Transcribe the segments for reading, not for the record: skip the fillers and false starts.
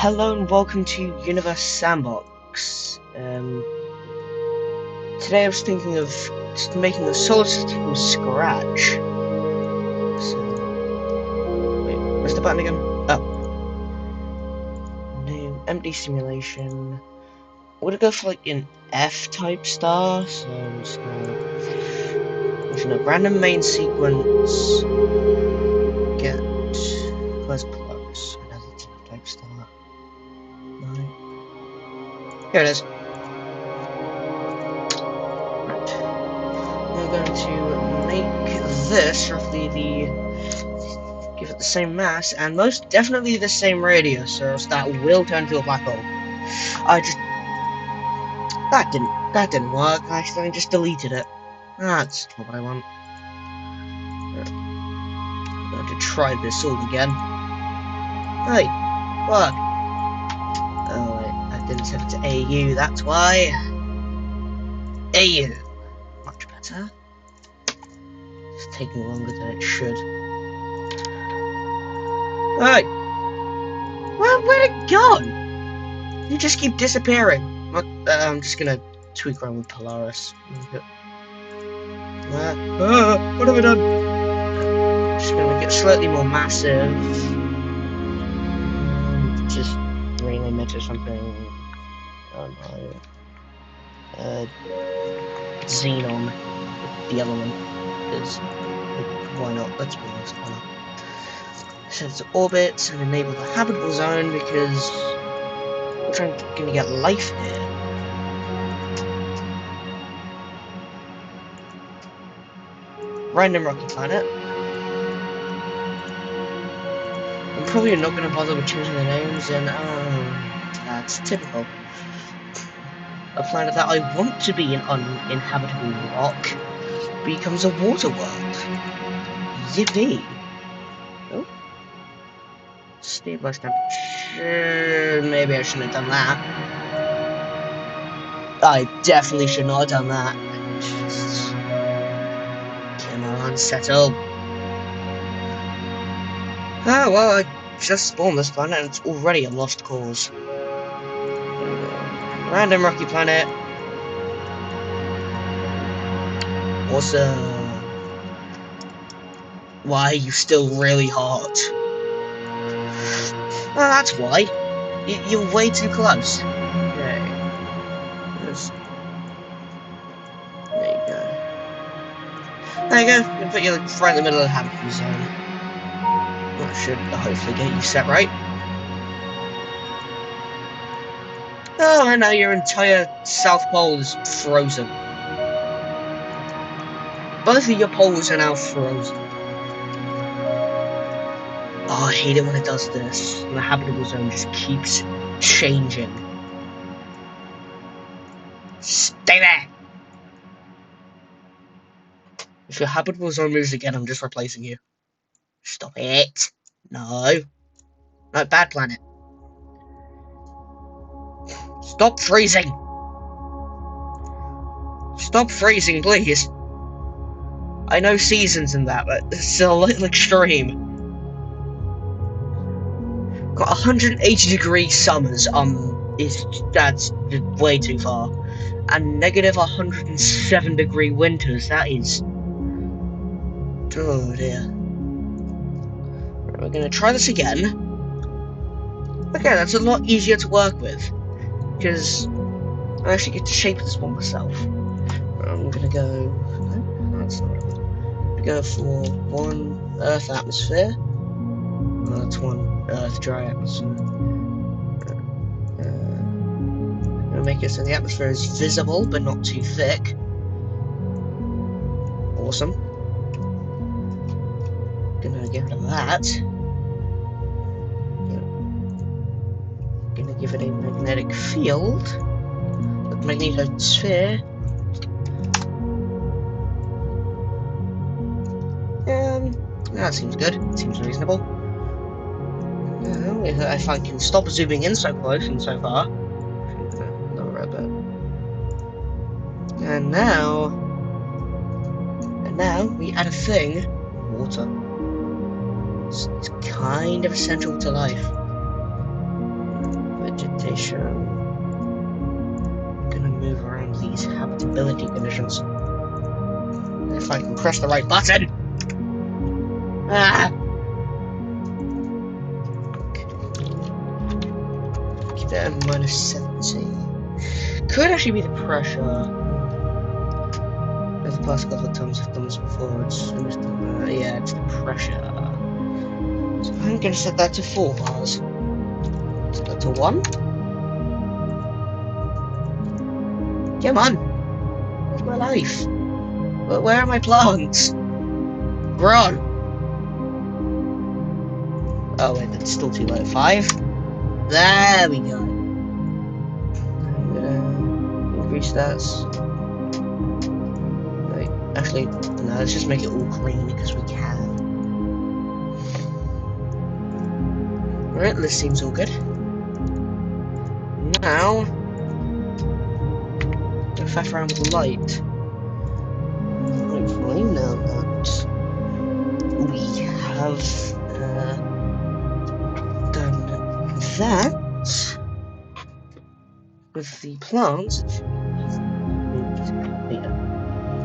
Hello and welcome to Universe Sandbox. Today I was thinking of just making a solar system from scratch. So, wait, where's the button again? Oh. New empty simulation. I'm gonna go for like an F-type star, so I'm just gonna random main sequence, get where's plus, another type star. No. Here it is. We're going to make this roughly give it the same mass and most definitely the same radius, so that will turn into a black hole. That didn't work. I accidentally just deleted it. That's not what I want. I'm going to try this all again. Hey, look. Oh wait, I didn't set it to AU, that's why. AU. Much better. It's taking longer than it should. Hey! Where'd it go? You just keep disappearing. I'm just gonna tweak around with Polaris. What have I done? Just gonna make it slightly more massive. Just rename it or something. Oh no. Xenon, the element. Is why not? Let's be honest, why not? Set it to orbit and enable the habitable zone because we're gonna get life here. Random rocky planet. I'm probably not gonna bother with choosing the names, and that's typical. A planet that I want to be an uninhabitable rock becomes a water world. Yippee! Oh. Stabilize temperature. Maybe I shouldn't have done that. I definitely should not have done that. Just... come on, settle. Oh, well, I just spawned this planet and it's already a lost cause. Random rocky planet. Awesome. Why are you still really hot? Oh, that's why. You're way too close. Okay. There you go. There you go. I'm gonna put you like right in the middle of the habitable zone. That should hopefully get you set right. Oh, and now your entire South Pole is frozen. Both of your poles are now frozen. Oh, I hate it when it does this. And the habitable zone just keeps changing. Stay there! If your habitable zone moves again, I'm just replacing you. Stop it. No. No, bad planet. Stop freezing! Stop freezing, please. I know seasons and that, but it's still a little extreme. Got 180-degree summers, that's way too far. And negative 107-degree winters, that is... oh dear. We're gonna try this again. Okay, that's a lot easier to work with. Because I actually get to shape this one myself. I'm gonna go... no, that's not it. I'm gonna go for one Earth atmosphere. That's one Earth dry atmosphere. I'm gonna make it so the atmosphere is visible, but not too thick. Awesome. Gonna get rid of that. Gonna give it a magnetic field. The magnetosphere. That seems good. Seems reasonable. If I can stop zooming in so close and so far. Lower a bit. And now we add a thing. Water. It's kind of essential to life. vegetation. I'm gonna move around these habitability conditions. If I can press the right button! Ah! Okay. Keep that at -70. Could actually be the pressure. As the past couple of times I've done this before, yeah, it's the pressure. So I'm gonna set that to 4 bars. Set that to 1. Come on! It's my life. Where are my plants? Grow! Oh wait, that's still too low. 5. There we go. I'm gonna increase that. Wait, actually, no, let's just make it all green because we can. Alright, this seems all good. Now, gonna faff around with the light. Hopefully, now that we have done that with the plants, I'm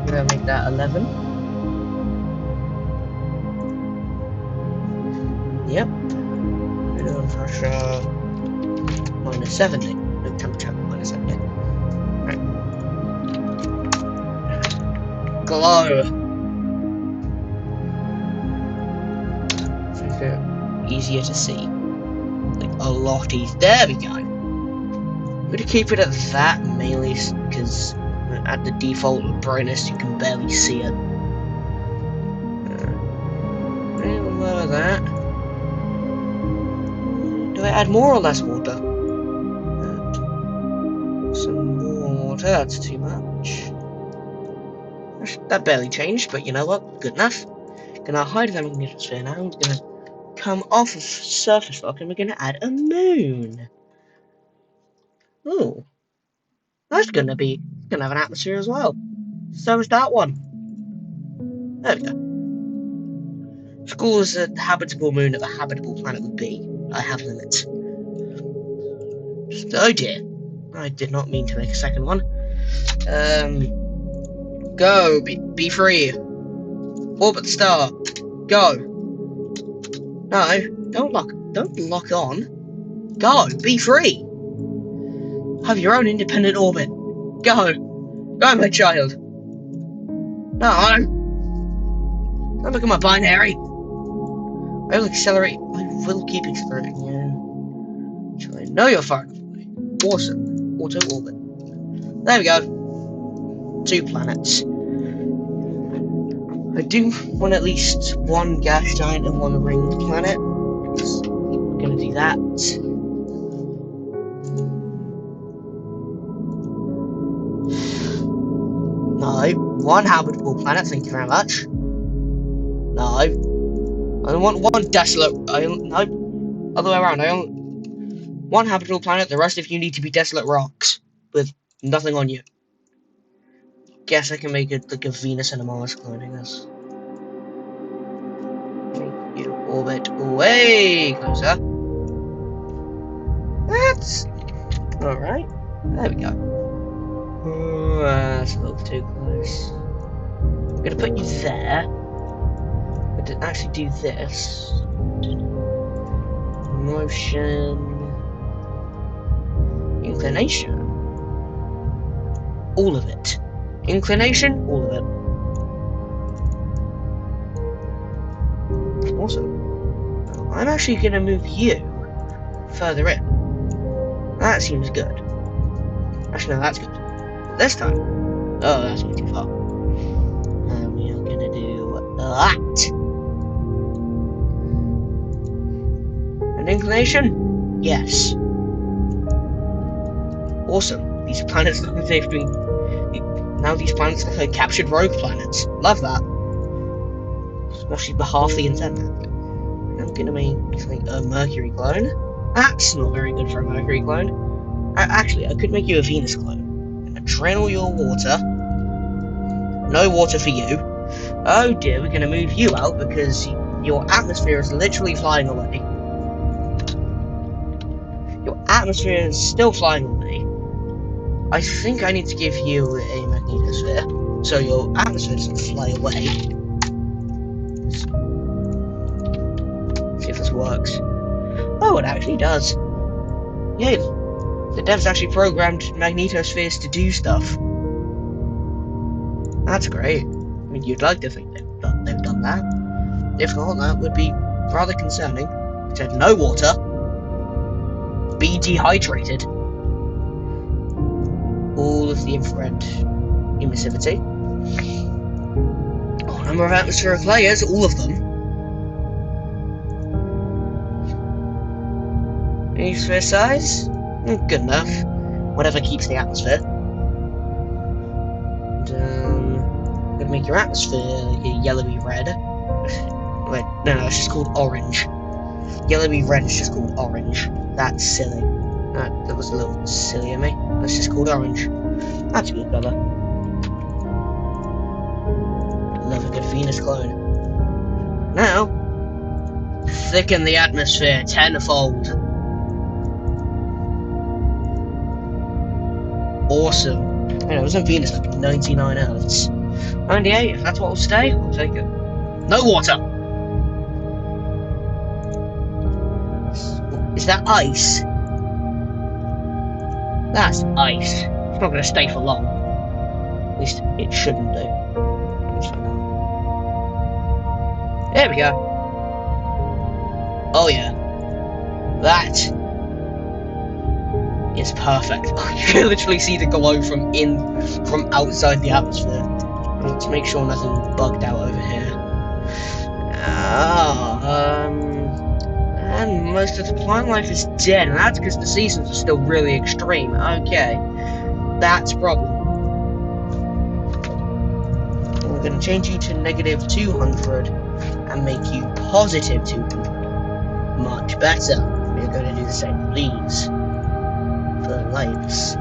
gonna make that 11. Yep. Minimum pressure -70. No, temperature -70. Right. Glow. Make it easier to see. Like a lot easier. There we go. I'm gonna keep it at that mainly because at the default brightness you can barely see it. Lower that. Do I add more or less water? Some more water, that's too much. That barely changed, but you know what? Good enough. Gonna hide that magnificent now. I'm gonna come off of surface rock and we're gonna add a moon. Ooh. That's gonna have an atmosphere as well. So is that one. There we go. School is a habitable moon of a habitable planet would be. I have limits. Oh dear. I did not mean to make a second one. Go. Be free. Orbit the star. Go. No. Don't lock on. Go. Be free. Have your own independent orbit. Go. Go, my child. No. Don't look at my binary. I will accelerate. I will keep accelerating you. So I know you're far enough away. Awesome. Auto orbit. There we go. 2 planets. I do want at least 1 gas giant and 1 ringed planet. So I'm gonna do that. No. 1 habitable planet, thank you very much. No. I only want 1 desolate. No. Other way around. I only 1 habitable planet, the rest of you need to be desolate rocks. With nothing on you. Guess I can make it like a Venus and a Mars clone, I guess. Make you orbit way closer. That's alright. There we go. Oh, that's a little too close. I'm gonna put you there. But to actually do this. Motion. Inclination. All of it. Inclination, all of it. Awesome. I'm actually going to move you further in. That seems good. Actually, no, that's good. This time. Oh, that's way too far. And we are going to do that. An inclination? Yes. Awesome. These planets look like they've been... Now these planets look like captured rogue planets. Love that. Especially half the internet. I'm gonna make like a Mercury clone. That's not very good for a Mercury clone. Actually, I could make you a Venus clone. I'm gonna drain all your water. No water for you. Oh dear, we're gonna move you out because your atmosphere is literally flying away. Your atmosphere is still flying away. I think I need to give you a magnetosphere, so your atmosphere doesn't fly away. Let's see if this works. Oh, it actually does. Yay, the devs actually programmed magnetospheres to do stuff. That's great. I mean, you'd like to think they've done that. If not, that would be rather concerning. It said no water. Be dehydrated. All of the infrared emissivity. Oh, number of atmospheric layers, all of them. Atmosphere size? Good enough. Whatever keeps the atmosphere. And, I'm gonna make your atmosphere like a yellowy red. Wait, no, it's just called orange. Yellowy red is just called orange. That's silly. That was a little silly of me. That's just called orange. That's a good colour. Love a good Venus clone. Now, thicken the atmosphere tenfold. Awesome. I know, it was on Venus like 99 Earths. 98, if that's what will stay, I'll take it. No water! Is that ice? That's ice. It's not going to stay for long. At least it shouldn't do. There we go. Oh yeah. That is perfect. You can literally see the glow from outside the atmosphere. Let's make sure nothing bugged out over here. And most of the plant life is dead, and that's because the seasons are still really extreme. Okay, that's a problem. We're going to change you to negative 200 and make you positive 200. Much better. We're going to do the same with these. For lights,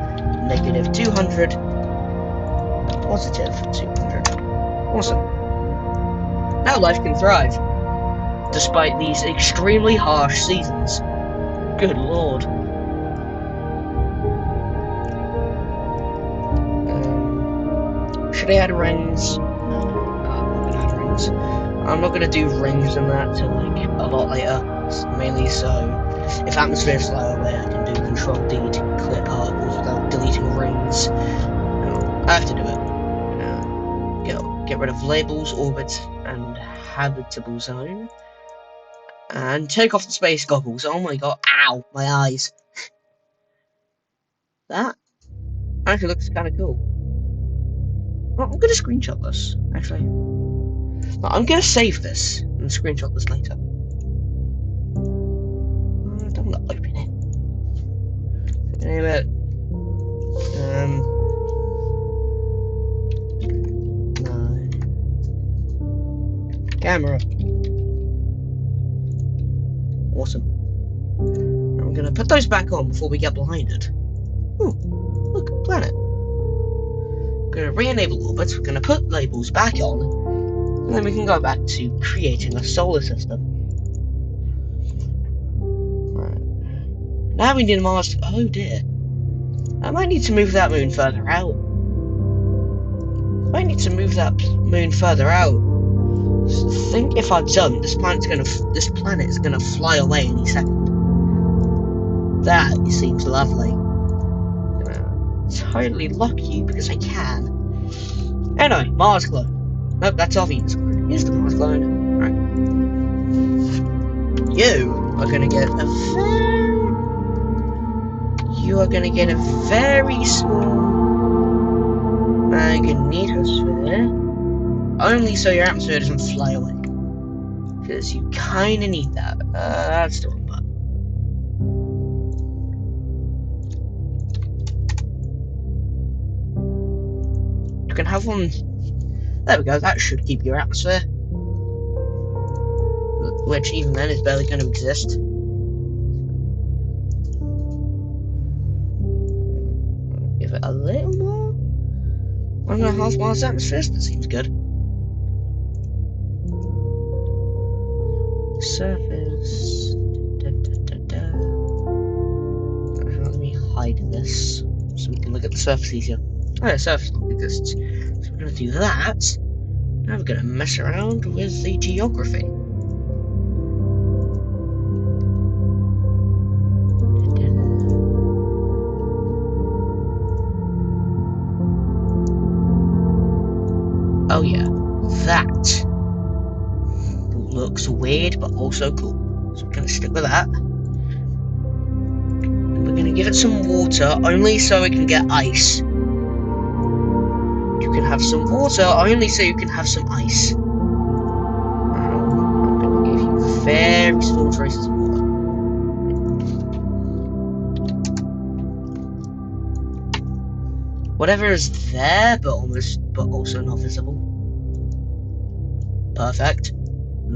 negative 200, positive 200. Awesome. Now life can thrive, despite these extremely harsh seasons. Good lord. Should I add rings? No, I'm not gonna add rings. I'm not gonna do rings and that till like a lot later. Mainly so, if atmospheres fly away, I can do Control D to clear particles without deleting rings. No, I have to do it. Get rid of labels, orbits, and habitable zone. And take off the space goggles. Oh my god, ow, my eyes. That actually looks kind of cool. Well, I'm gonna screenshot this, actually. No, I'm gonna save this and screenshot this later. I don't want to open it. Name it. No. Camera. Awesome. And we're gonna put those back on before we get blinded. Ooh, look, planet. We're gonna re-enable orbits, we're gonna put labels back on, and then we can go back to creating a solar system. Right. Now we need a Mars. Oh dear. I might need to move that moon further out. I think if I don't, this planet is gonna fly away any second. That seems lovely. Totally lock you because I can. Anyway, Mars clone. Nope, that's our Venus clone. Here's the Mars clone. Right. You are gonna get a very small magnetosphere. Only so your atmosphere doesn't fly away. Because you kinda need that. That's the wrong button. You can have one. There we go, that should keep your atmosphere. Which even then is barely going to exist. Give it a little more. 1.5 miles atmosphere, that seems good. Surface. surface easier. Oh yeah, surface lock exists. So we're gonna do that. Now we're gonna mess around with the geography. Oh yeah, that looks weird but also cool. So we're gonna stick with that. And we're gonna give it some water, only so it can get ice. You can have some water, only so you can have some ice. I'm gonna give you very small traces of water. Whatever is there, but also not visible. Perfect.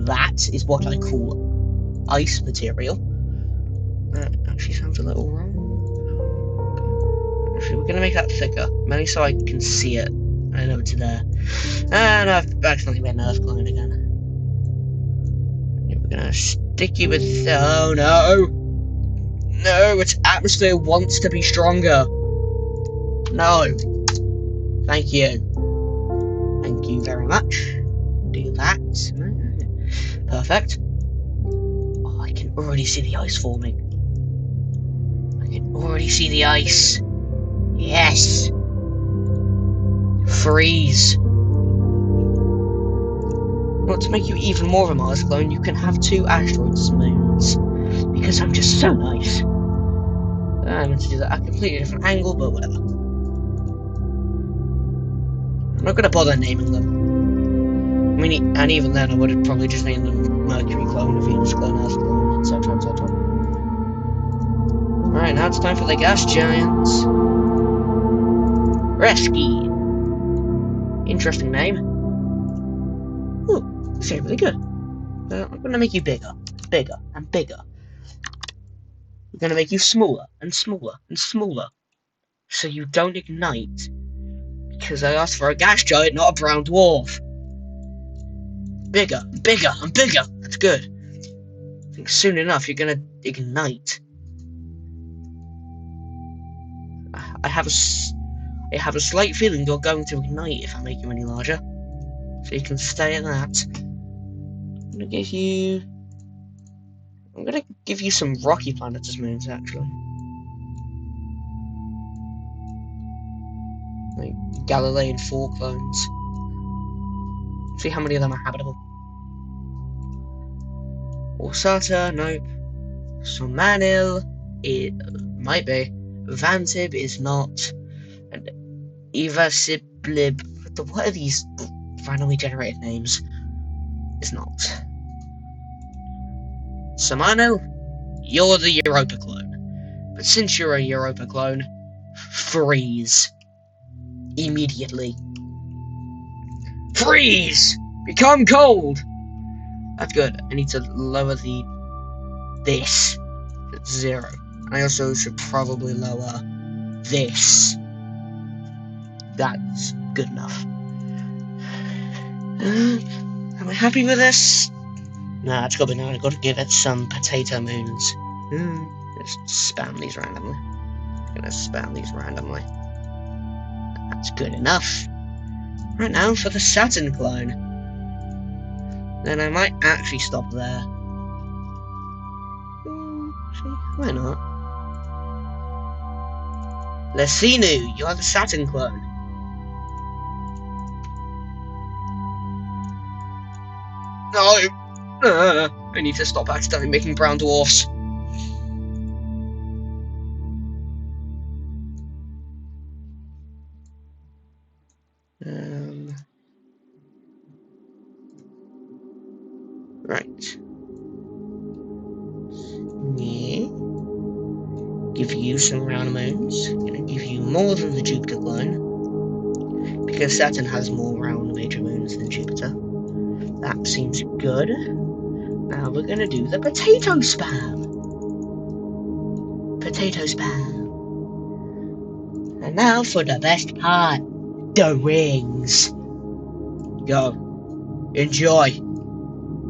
That is what I call ice material. That actually sounds a little wrong. Actually, we're gonna make that thicker, mainly so I can see it. I know it's there. And I've accidentally made an earth clone again. We're gonna stick you with. Oh no! No, its atmosphere wants to be stronger. No. Thank you. Thank you very much. Do that. Perfect. Oh, I can already see the ice forming. I can already see the ice. Yes. Freeze. Well, to make you even more of a Mars clone, you can have 2 asteroids as moons. Because I'm just so nice. I'm going to do that at a completely different angle, but whatever. I'm not going to bother naming them. I mean, and even then, I would have probably just named them Mercury clone, Venus clone, Earth clone, etc., etc. Alright, now it's time for the gas giants. Resky. Interesting name. Ooh, this is really good. I'm going to make you bigger, bigger, and bigger. We're going to make you smaller, and smaller, and smaller. So you don't ignite. Because I asked for a gas giant, not a brown dwarf. Bigger, bigger, and bigger. That's good. I think soon enough you're gonna ignite. I have a slight feeling you're going to ignite if I make you any larger. So you can stay at that. I'm gonna give you some rocky planets as moons, actually. Like Galilean 4 clones. See how many of them are habitable. Orsata, nope. Somanil, it might be. Vantib is not. And Evasiblib, what are these randomly generated names? Is not. Samano, you're the Europa clone. But since you're a Europa clone, freeze. Immediately. Freeze! Become cold! That's good. I need to lower this at 0. And I also should probably lower this. That's good enough. Am I happy with this? Nah, it's gotta be now. I've got to give it some potato moons. Just spam these randomly. I'm gonna spam these randomly. That's good enough. Right now for the Saturn clone. Then I might actually stop there. Actually, why not? Lesinu, you are the Saturn clone. No! I need to stop accidentally making brown dwarfs. Right. Yeah. Give you some round moons. Gonna give you more than the Jupiter clone. Because Saturn has more round major moons than Jupiter. That seems good. Now we're gonna do the potato spam. Potato spam. And now for the best part. The rings. Go. Enjoy.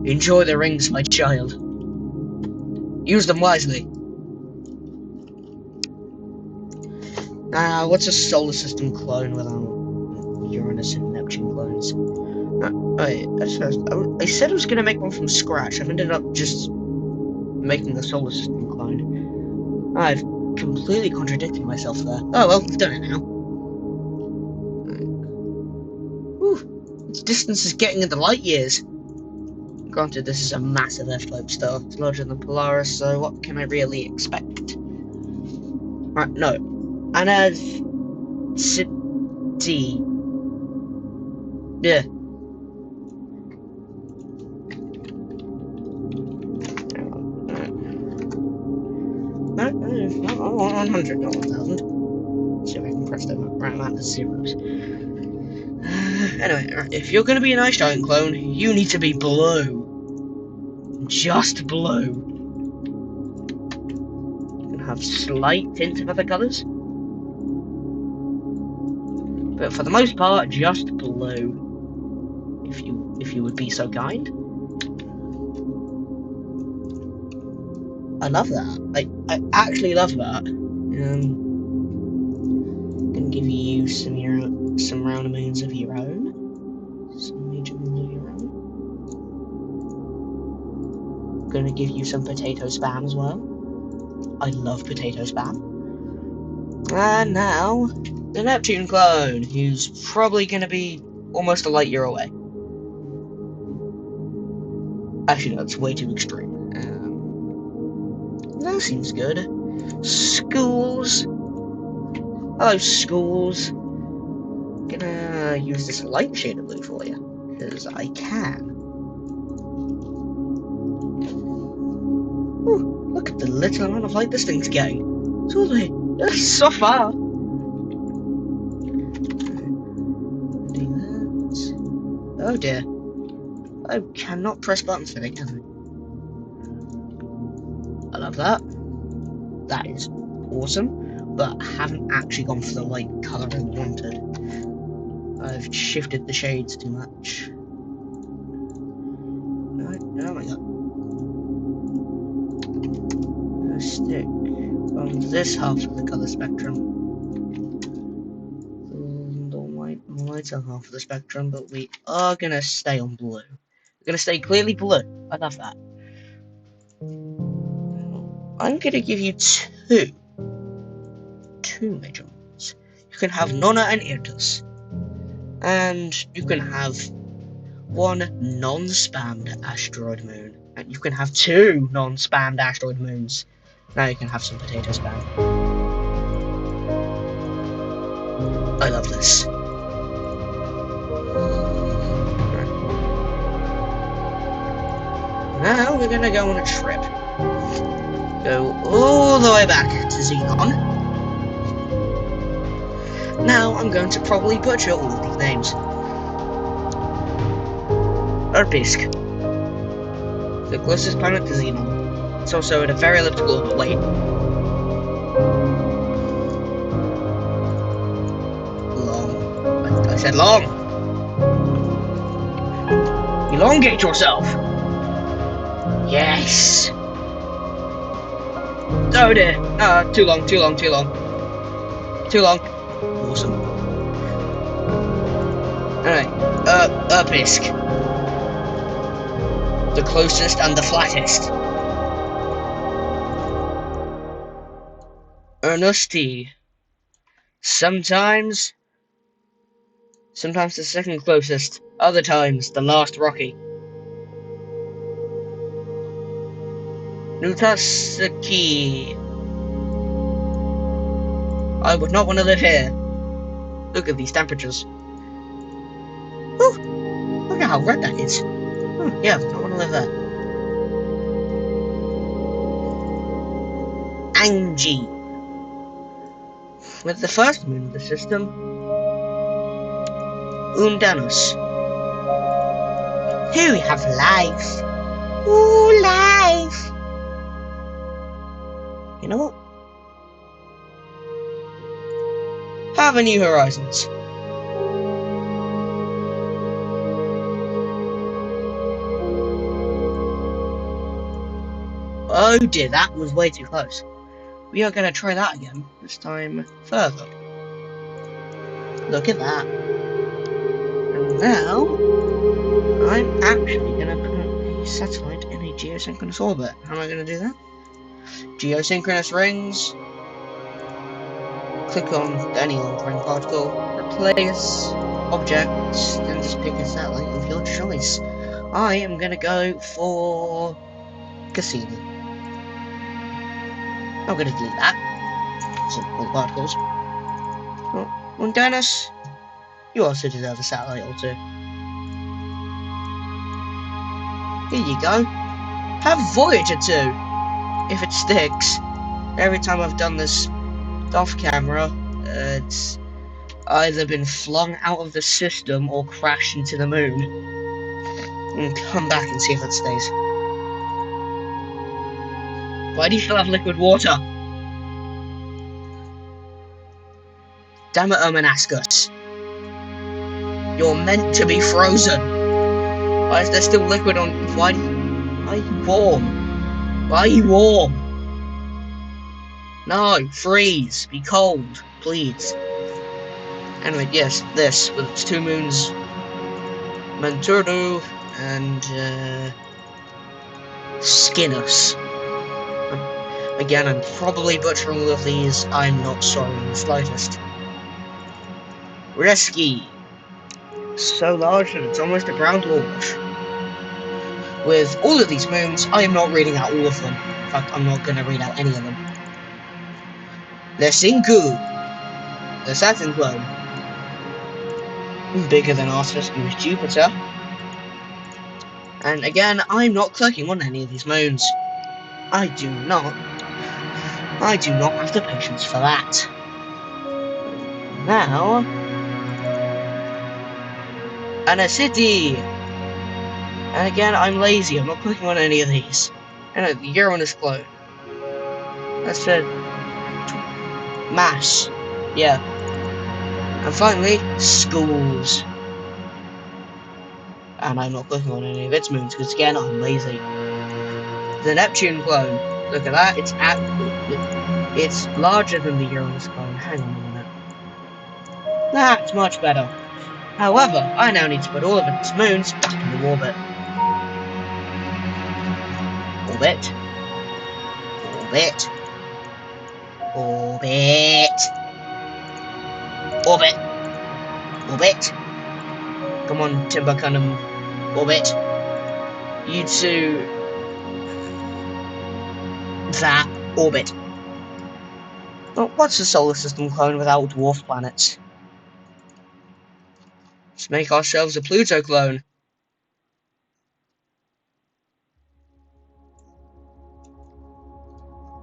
Enjoy the rings, my child. Use them wisely. What's a solar system clone without Uranus and Neptune clones? I said I was going to make one from scratch. I've ended up just making a solar system clone. I've completely contradicted myself there. Oh well, I've done it now. Whew. Its distance is getting into light years. Granted, this is a massive F-type star. It's larger than Polaris, so what can I really expect? Right, no. Anad City. Yeah. No, 100, not 1,000. See if I can press the right amount of zeros. Anyway, if you're going to be an ice giant clone, you need to be blue. Just blue. You can have slight tints of other colours, but for the most part, just blue. If you would be so kind. I love that. I actually love that. Gonna give you some round moons of your own. Some major moons of your own. Gonna give you some potato spam as well. I love potato spam. And now, the Neptune clone, who's probably gonna be almost a light year away. Actually, no, that's way too extreme. That seems good. Schools. Hello, schools. Gonna use this light shade of blue for you, because I can. Ooh, look at the little amount of light this thing's getting. It's all the way so far. Do that. Oh dear. I cannot press buttons for it, can I? I love that. That is awesome, but I haven't actually gone for the light colour I wanted. I've shifted the shades too much. Oh my god. I'm gonna stick on this half of the colour spectrum. The lighter half of the spectrum, but we are gonna stay on blue. We're gonna stay clearly blue. I love that. I'm gonna give you two major moons. You can have Nona and Irtus. And you can have one non-spammed asteroid moon. And you can have two non-spammed asteroid moons. Now you can have some potato spam. I love this. Right. Now we're gonna go on a trip. Go all the way back to Xenon. Now I'm going to probably butcher all of these names. Erpisk. The closest planet to Xenon. It's also at a very elliptical orbit. Wait. Long. I said long. Elongate yourself. Yes. Oh dear. Too long. Awesome. Alright. Erpisk. The closest and the flattest. Ernesty. Sometimes the second closest. Other times, the last Rocky. Nutasaki. I would not want to live here. Look at these temperatures. Whew. Look at how red that is. Yeah, I don't want to live there. Angie. With the first moon of the system, Undanus. Here we have life. Ooh, life. You know what? Have a New Horizons. Oh dear, that was way too close. We are going to try that again, this time further. Look at that. And now, I'm actually going to put a satellite in a geosynchronous orbit. How am I going to do that? Geosynchronous rings. Click on any old ring particle. Replace objects. Then just pick a satellite of your choice. I am going to go for Cassini. I'm going to delete that. So, all the particles. Oh, and Dennis, you also deserve a satellite or two. Here you go. Have Voyager 2, if it sticks. Every time I've done this off camera, it's either been flung out of the system or crashed into the moon. And come back and see if it stays. Why do you still have liquid water? Damn it, Ermanascus. You're meant to be frozen. Why is there still liquid on? Why are you warm? Why are you warm? No, freeze. Be cold, please. Anyway, yes, this with its two moons, Manturdu and Skinus. Again, I'm probably butchering all of these. I'm not sorry in the slightest. Reski. So large that it's almost a brown dwarf. With all of these moons, I am not reading out all of them. In fact, I'm not going to read out any of them. Lesinku, the Saturn clone. Bigger than our system's Jupiter. And again, I'm not clicking on any of these moons. I do not have the patience for that. Now, Anacity. And again, I'm lazy. I'm not clicking on any of these. And the Uranus clone. That's it. Mass. Yeah. And finally, schools. And I'm not clicking on any of its moons because again, I'm lazy. The Neptune clone. Look at that. It's larger than the Uranus clone. Hang on a minute. That's much better. However, I now need to put all of its moons back into orbit. Orbit. Orbit. Orbit. Orbit. Orbit. Come on, Timber Cunham. Orbit. You two. That. Orbit. Well, what's a solar system clone without dwarf planets? Let's make ourselves a Pluto clone.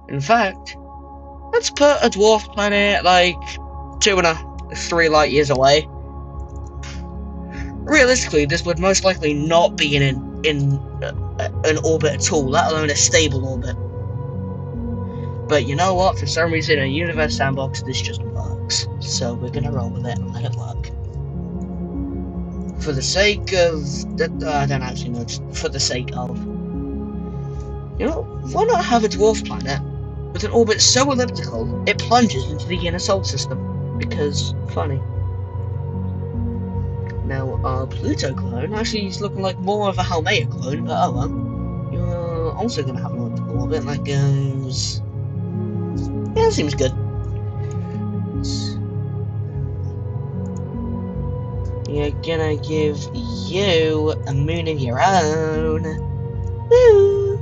In fact, let's put a dwarf planet like 3 light years away. Realistically, this would most likely not be in an orbit at all, let alone a stable orbit. But you know what? For some reason, in Universe Sandbox, this just works. So we're gonna roll with it and let it work. For the sake of... I don't actually know, just for the sake of... You know, why not have a dwarf planet with an orbit so elliptical, it plunges into the inner solar system? Because, funny. Now, our Pluto clone actually is looking like more of a Haumea clone, but oh well. You're also gonna have an elliptical orbit that goes... Yeah, that seems good. You're gonna give you a moon of your own. Woo!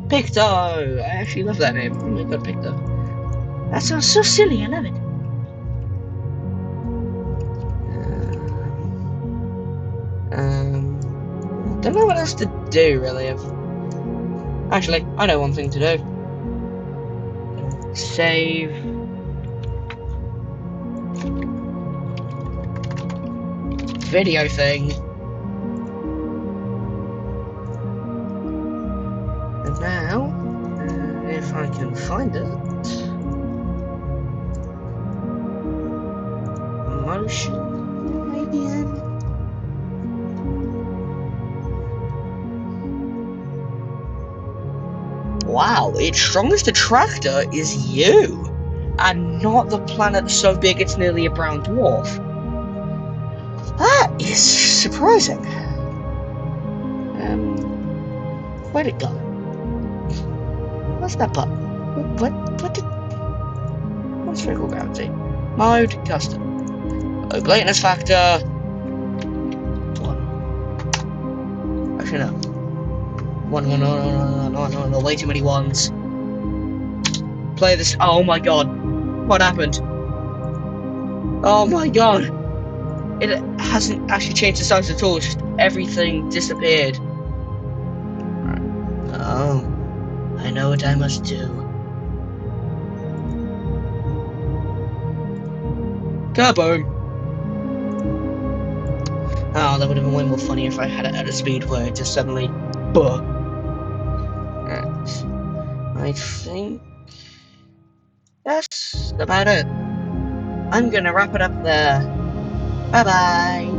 Picto! I actually love that name. Oh my god, Picto. That sounds so silly, I love it. Don't know what else to do, really. Actually, I know one thing to do. Save. Video thing. And now, if I can find it. Motion, maybe then. Wow, its strongest attractor is you. and not the planet that's so big it's nearly a brown dwarf. That is surprising. Where'd it go? What's that button? What did... What's spherical gravity? Mode, custom. Low blatantness factor. 1. Actually, no. 1, no, way too many ones. Play this. Oh my god. What happened? Oh my god. It hasn't actually changed the size at all, it's just everything disappeared. Oh. I know what I must do. Kaboom! Oh, that would have been way more funny if I had it at a speed where it just suddenly... Buh. Right. I think... that's about it. I'm gonna wrap it up there. Bye-bye!